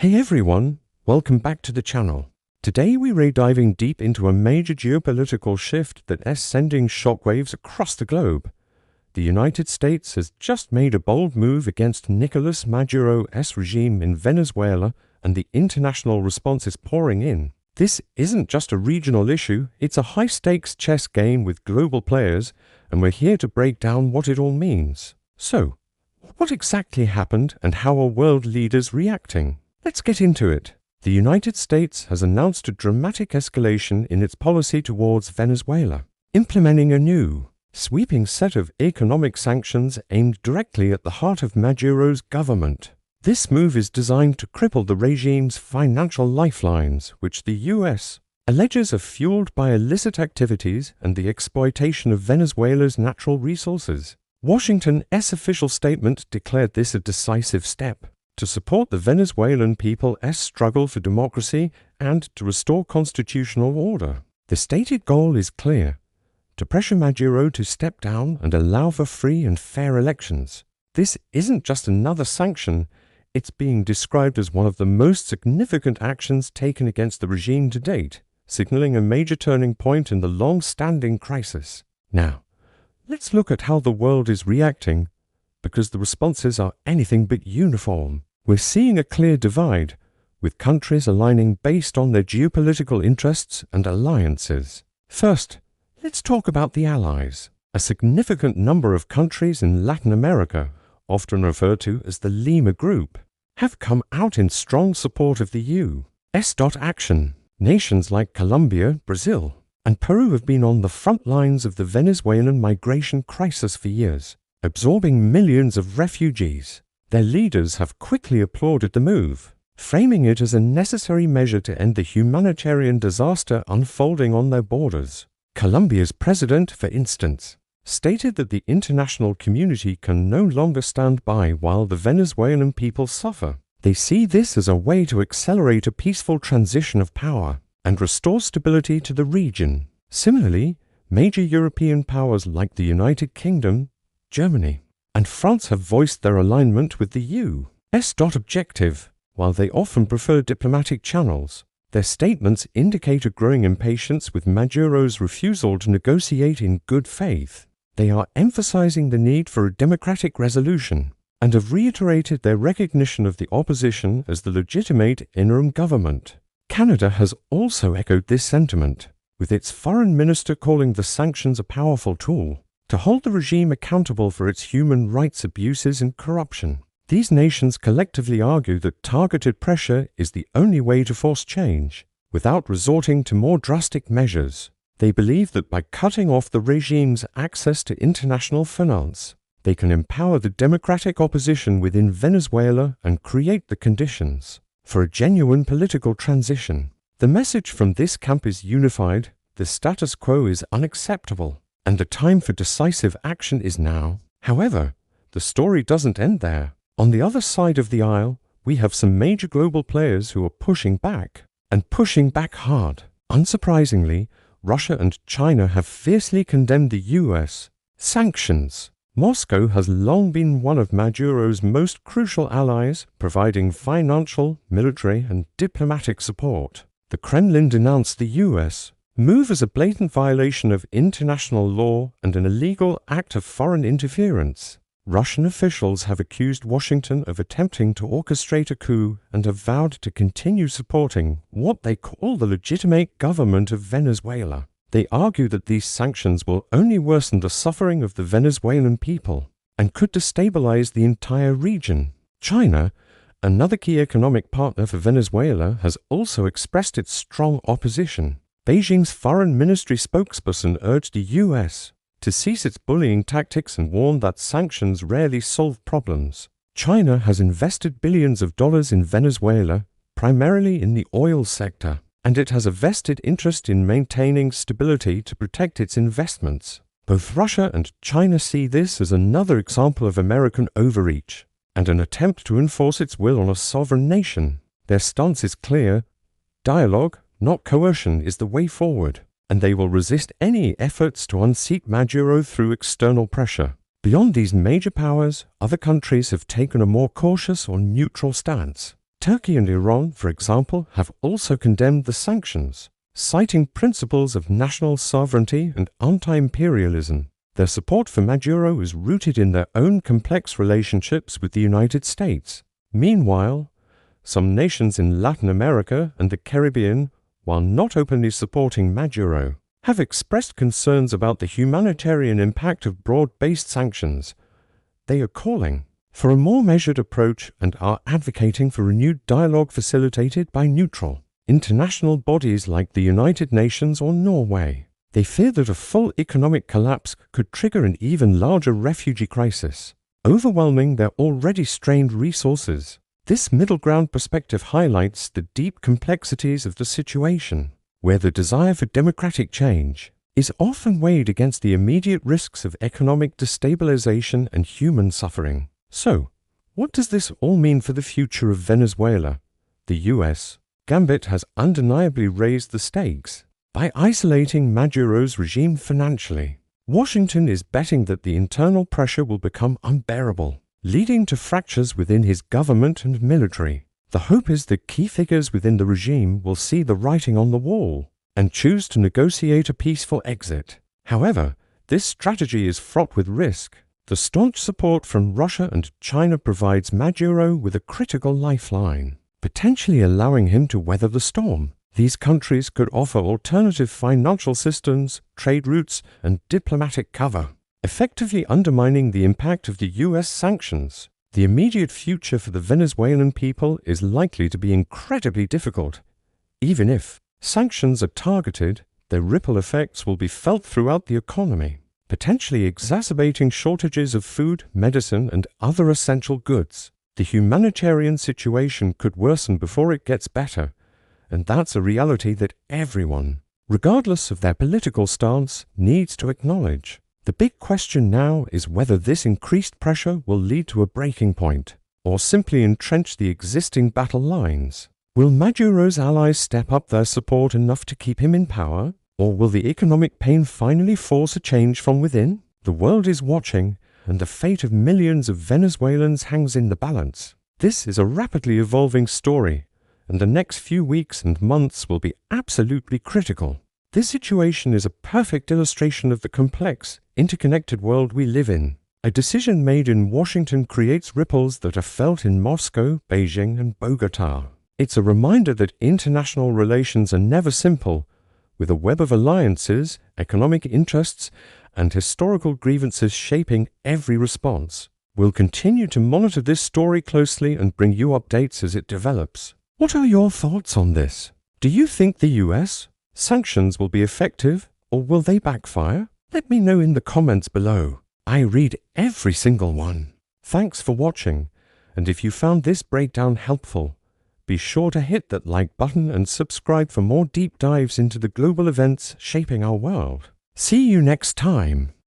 Hey everyone, welcome back to the channel. Today we're diving deep into a major geopolitical shift that is sending shockwaves across the globe. The United States has just made a bold move against Nicolás Maduro's regime in Venezuela, and the international response is pouring in. This isn't just a regional issue, it's a high-stakes chess game with global players, and we're here to break down what it all means. So, what exactly happened and how are world leaders reacting? Let's get into it. The United States has announced a dramatic escalation in its policy towards Venezuela, implementing a new, sweeping set of economic sanctions aimed directly at the heart of Maduro's government. This move is designed to cripple the regime's financial lifelines, which the U.S. alleges are fueled by illicit activities and the exploitation of Venezuela's natural resources. Washington's official statement declared this a decisive step to support the Venezuelan people's struggle for democracy and to restore constitutional order. The stated goal is clear: to pressure Maduro to step down and allow for free and fair elections. This isn't just another sanction, it's being described as one of the most significant actions taken against the regime to date, signaling a major turning point in the long-standing crisis. Now, let's look at how the world is reacting, because the responses are anything but uniform. We're seeing a clear divide, with countries aligning based on their geopolitical interests and alliances. First, let's talk about the allies. A significant number of countries in Latin America, often referred to as the Lima Group, have come out in strong support of the U.S. action. Nations like Colombia, Brazil, and Peru have been on the front lines of the Venezuelan migration crisis for years, absorbing millions of refugees. Their leaders have quickly applauded the move, framing it as a necessary measure to end the humanitarian disaster unfolding on their borders. Colombia's president, for instance, stated that the international community can no longer stand by while the Venezuelan people suffer. They see this as a way to accelerate a peaceful transition of power and restore stability to the region. Similarly, major European powers like the United Kingdom, Germany, and France have voiced their alignment with the U.S. objective. While they often prefer diplomatic channels, their statements indicate a growing impatience with Maduro's refusal to negotiate in good faith. They are emphasizing the need for a democratic resolution and have reiterated their recognition of the opposition as the legitimate interim government. Canada has also echoed this sentiment, with its foreign minister calling the sanctions a powerful tool to hold the regime accountable for its human rights abuses and corruption. These nations collectively argue that targeted pressure is the only way to force change, without resorting to more drastic measures. They believe that by cutting off the regime's access to international finance, they can empower the democratic opposition within Venezuela and create the conditions for a genuine political transition. The message from this camp is unified: the status quo is unacceptable, and the time for decisive action is now. However, the story doesn't end there. On the other side of the aisle, we have some major global players who are pushing back, and pushing back hard. Unsurprisingly, Russia and China have fiercely condemned the U.S. sanctions. Moscow has long been one of Maduro's most crucial allies, providing financial, military, and diplomatic support. The Kremlin denounced the U.S. move as a blatant violation of international law and an illegal act of foreign interference. Russian officials have accused Washington of attempting to orchestrate a coup and have vowed to continue supporting what they call the legitimate government of Venezuela. They argue that these sanctions will only worsen the suffering of the Venezuelan people and could destabilize the entire region. China, another key economic partner for Venezuela, has also expressed its strong opposition. Beijing's foreign ministry spokesperson urged the U.S. to cease its bullying tactics and warned that sanctions rarely solve problems. China has invested billions of dollars in Venezuela, primarily in the oil sector, and it has a vested interest in maintaining stability to protect its investments. Both Russia and China see this as another example of American overreach and an attempt to enforce its will on a sovereign nation. Their stance is clear: dialogue, not coercion, is the way forward, and they will resist any efforts to unseat Maduro through external pressure. Beyond these major powers, other countries have taken a more cautious or neutral stance. Turkey and Iran, for example, have also condemned the sanctions, citing principles of national sovereignty and anti-imperialism. Their support for Maduro is rooted in their own complex relationships with the United States. Meanwhile, some nations in Latin America and the Caribbean, while not openly supporting Maduro, have expressed concerns about the humanitarian impact of broad-based sanctions. They are calling for a more measured approach and are advocating for renewed dialogue facilitated by neutral, international bodies like the United Nations or Norway. They fear that a full economic collapse could trigger an even larger refugee crisis, overwhelming their already strained resources. This middle ground perspective highlights the deep complexities of the situation, where the desire for democratic change is often weighed against the immediate risks of economic destabilization and human suffering. So, what does this all mean for the future of Venezuela? The U.S. gambit has undeniably raised the stakes by isolating Maduro's regime financially. Washington is betting that the internal pressure will become unbearable, leading to fractures within his government and military. The hope is that key figures within the regime will see the writing on the wall and choose to negotiate a peaceful exit. However, this strategy is fraught with risk. The staunch support from Russia and China provides Maduro with a critical lifeline, potentially allowing him to weather the storm. These countries could offer alternative financial systems, trade routes, and diplomatic cover, effectively undermining the impact of the U.S. sanctions. The immediate future for the Venezuelan people is likely to be incredibly difficult. Even if sanctions are targeted, their ripple effects will be felt throughout the economy, potentially exacerbating shortages of food, medicine, and other essential goods. The humanitarian situation could worsen before it gets better, and that's a reality that everyone, regardless of their political stance, needs to acknowledge. The big question now is whether this increased pressure will lead to a breaking point, or simply entrench the existing battle lines. Will Maduro's allies step up their support enough to keep him in power? Or will the economic pain finally force a change from within? The world is watching, and the fate of millions of Venezuelans hangs in the balance. This is a rapidly evolving story, and the next few weeks and months will be absolutely critical. This situation is a perfect illustration of the complex, interconnected world we live in. A decision made in Washington creates ripples that are felt in Moscow, Beijing, and Bogota. It's a reminder that international relations are never simple, with a web of alliances, economic interests, and historical grievances shaping every response. We'll continue to monitor this story closely and bring you updates as it develops. What are your thoughts on this? Do you think the US sanctions will be effective, or will they backfire? Let me know in the comments below. I read every single one. Thanks for watching, and if you found this breakdown helpful, be sure to hit that like button and subscribe for more deep dives into the global events shaping our world. See you next time.